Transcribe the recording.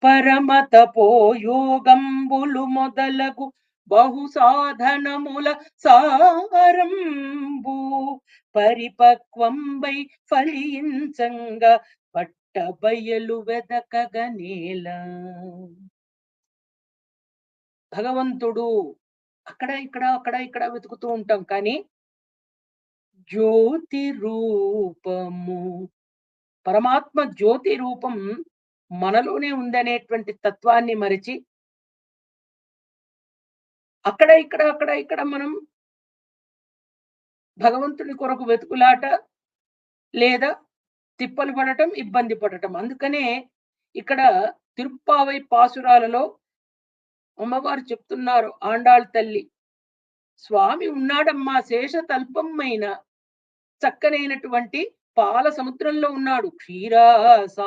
పరమ తపోయోగంబులు మొదలగు బహు సాధనముల సారంబు పరిపక్వంబై ఫలించంగా పట్టబయలు వెదకగనేల. భగవంతుడు అక్కడ ఇక్కడ, అక్కడ ఇక్కడ వెతుకుతూ ఉంటాం. కానీ జ్యోతి రూపము, పరమాత్మ జ్యోతి రూపం మనలోనే ఉందనేటువంటి తత్వాన్ని మరిచి, అక్కడ ఇక్కడ, అక్కడ ఇక్కడ మనం భగవంతుని కొరకు వెతుకులాట, లేదా తిప్పలు పడటం, ఇబ్బంది పడటం. అందుకనే ఇక్కడ తిరుప్పావై పాసురాలలో అమ్మవారు చెప్తున్నారు ఆండాళ్ తల్లి. స్వామి ఉన్నాడమ్మా శేషతల్పమైన చక్కనైనటువంటి పాల సముద్రంలో ఉన్నాడు. క్షీరాసాగర